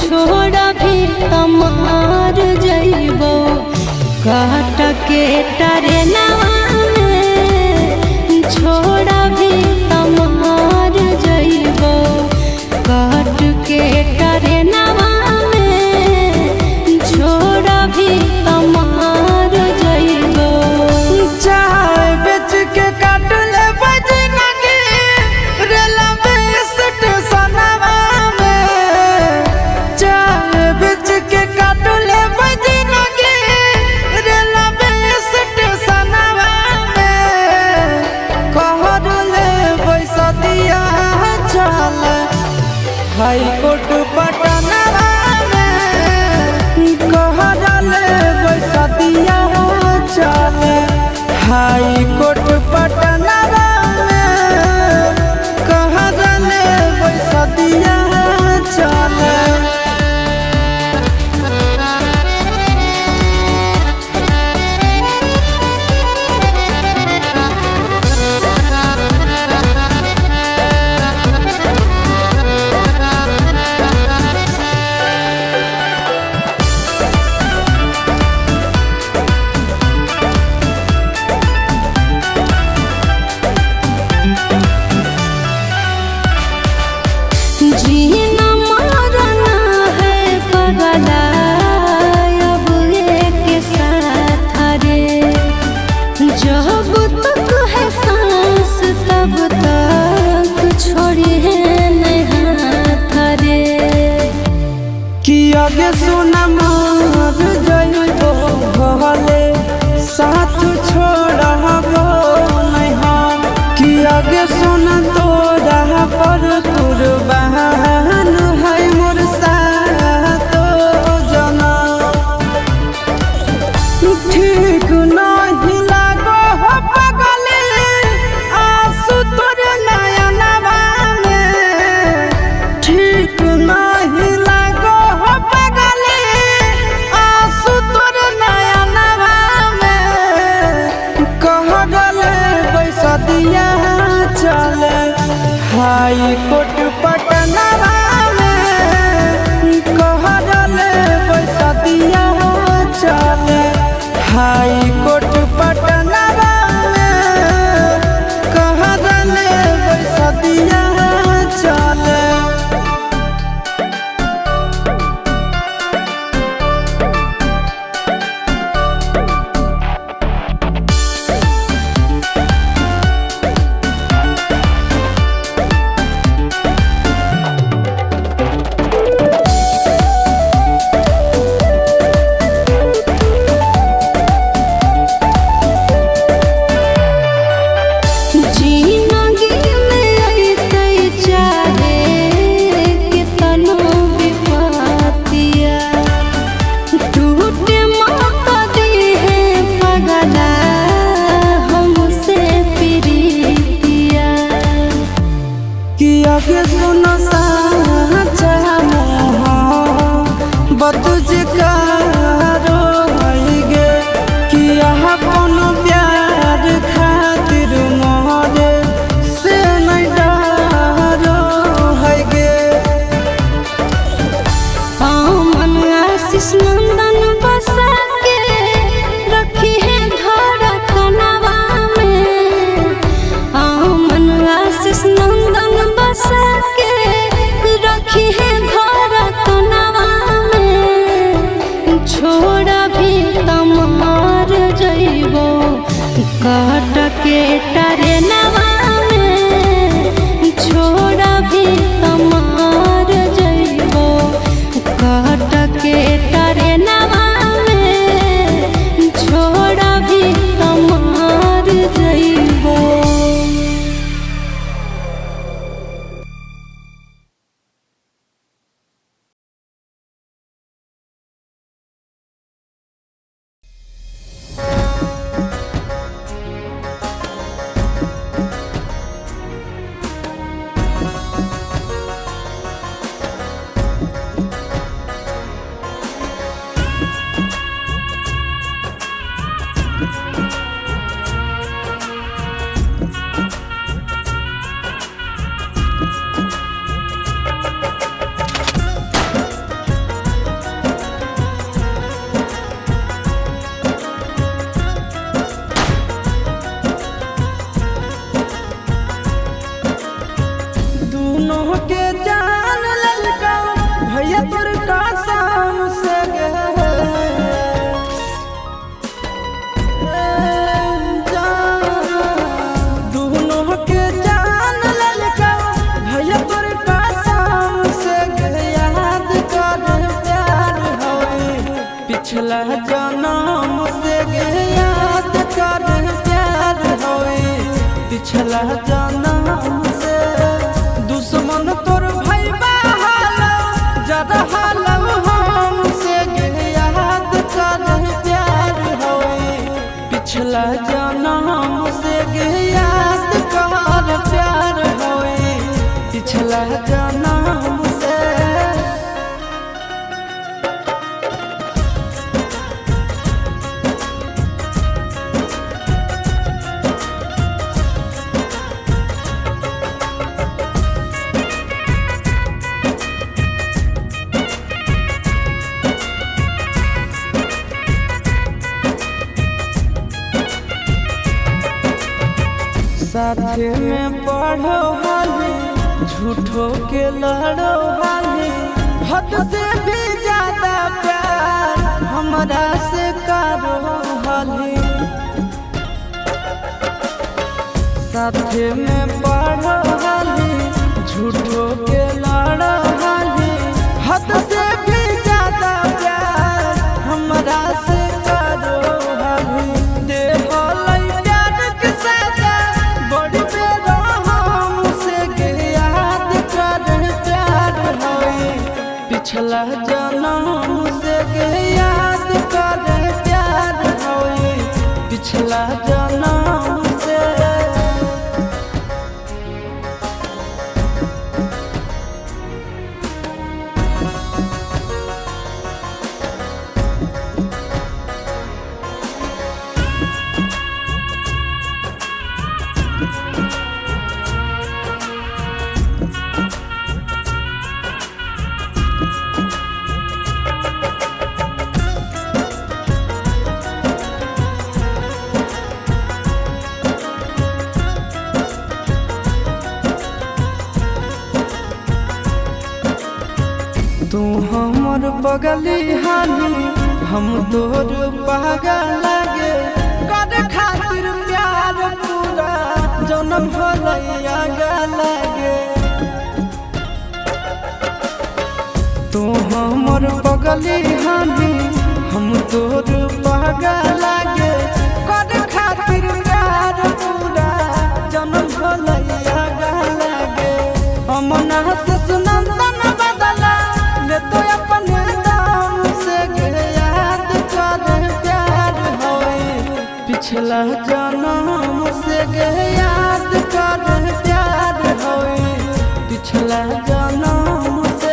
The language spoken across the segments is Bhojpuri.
छोड़ा भी तमार जइबो काट के टरेनवा में छोड़ा भी तमार जइबो काट के टरेनवा में छोड़ा भी तमार जइबो। चाय बेच के काट ले बजना के रेलवे स्टेशनवा में चाय बेच के काट ले बजना के रेलवे स्टेशनवा में कहर ले पैसा दिया चल हाई कोर्ट पटनवा में कहर ले पैसा दिया चल हाई कोर्ट पटनवा में कहर ले पैसा दिया चल। जीना मरना है पगला अब एक साथ रे जब तक है सांस तब तक छोड़ी है नहीं हाथ रे कि आगे सुना मर जइबो भले साथ छोड़बो नहीं हम कि आगे सुना तोरा पर कुर्बान है मोर साथ जना ठीक नहीं लागो हो पगले आंसू तोर नयनवा में ठीक नहीं लागो हो पगले आंसू तोर नयनवा में कहले पैसा दिया चल हाई कोर्ट पटनवा में कहले पैसा दिया चल हाई कोर्ट पटनवा में कहले पैसा दिया चल। आगे सुनो साचा बतुझ कारो गे कि यहाँ कोनो प्यार खातिर मोहरे से नहीं डरो है गे। मन आशीष नंदन बसा के रखी है धड़कनवा में मन आशीष नंदन बसा के रखी है धड़कनवा में छोड़ा भी तमार जइबो काट के टरेनवा में छोड़ा भी तमार जइबो काट के टरेनवा। पिछला जन्म से गे याद कर प्यार होए पिछला जन्म से दुश्मन तोर भाई बहाल जरा हाल हमसे गे याद कर प्यार होए पिछला जन्म से गे याद कर प्यार होए पिछला जन्म से। साथे में पढ़ो हाली झूठो के लड़ो हाली हद से भी ज्यादा प्यार हमरा से करो हाली साथे में पढ़ो हाली झूठो के लड़ो हाली हद से भी ज्यादा प्यार हमरा से करो हाली दे पिछला जन्म से गे याद कर प्यार होए पिछला जन्म से। तू हमर बगली हानी हम तोर पागल लागे कर खातिर प्यार पूरा जन्म भलैया लागे तू हमर बगली हानी हम तोर पागल लागे कर खातिर प्यार पूरा जन्म भलैया लागे अमना से सुनंदन बदला तो अपने दाम से गे याद कर प्यार होए पिछला जन्म से गे याद कर प्यार होए पिछला जन्म से।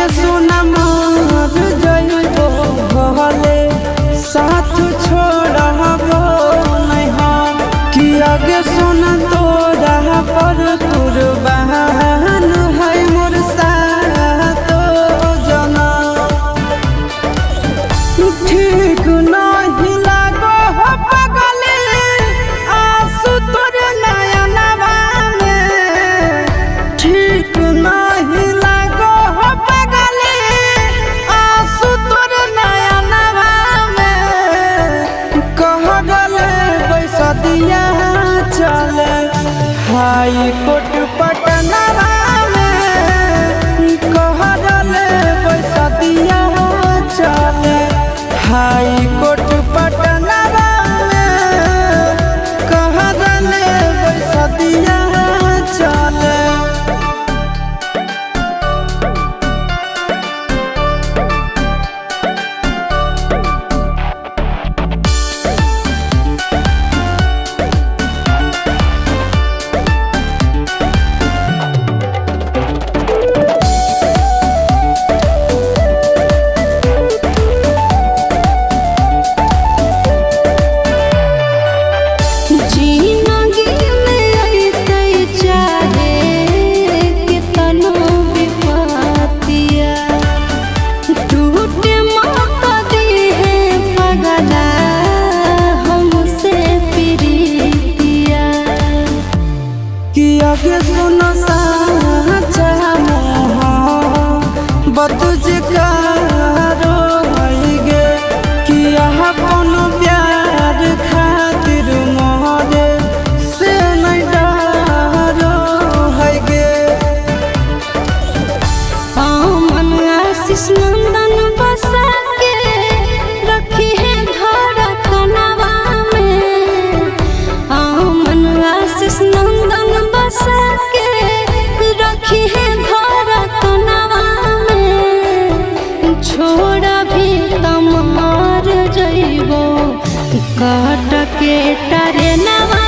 आगे सोना मर जइबो भले साथ छोड़बो नहीं हम कि आगे सोना तोरा पर कुर्बान है मोर सातो जना ठीक नहीं लागो हो पगले आंसू तोर नयनवा में ठीक नहीं लागो हो पगले आंसू तोर नयनवा में कहले पैसा दिया चले हाई कोर्ट पटनवा में कहले पैसा दिया चले हाई कोर्ट पटनवा में कहले पैसा दिया चले जिंदगी में अइते चाहे कितनो विपत्तिया टूटे मत दिहे पगला हमसे प्रीतिया कि आगे सुनो साचा मोह बतुझ कारो गे कि अपन प्यार खातिर मोहरे से नहीं डरो है गे मन आशीष नंदन बसा के रखी है धड़कनवा में मन आशीष नंदन बसा के रखी है धड़कनवा में छोड़ा भी तम मार जइबो काट के टरे नवा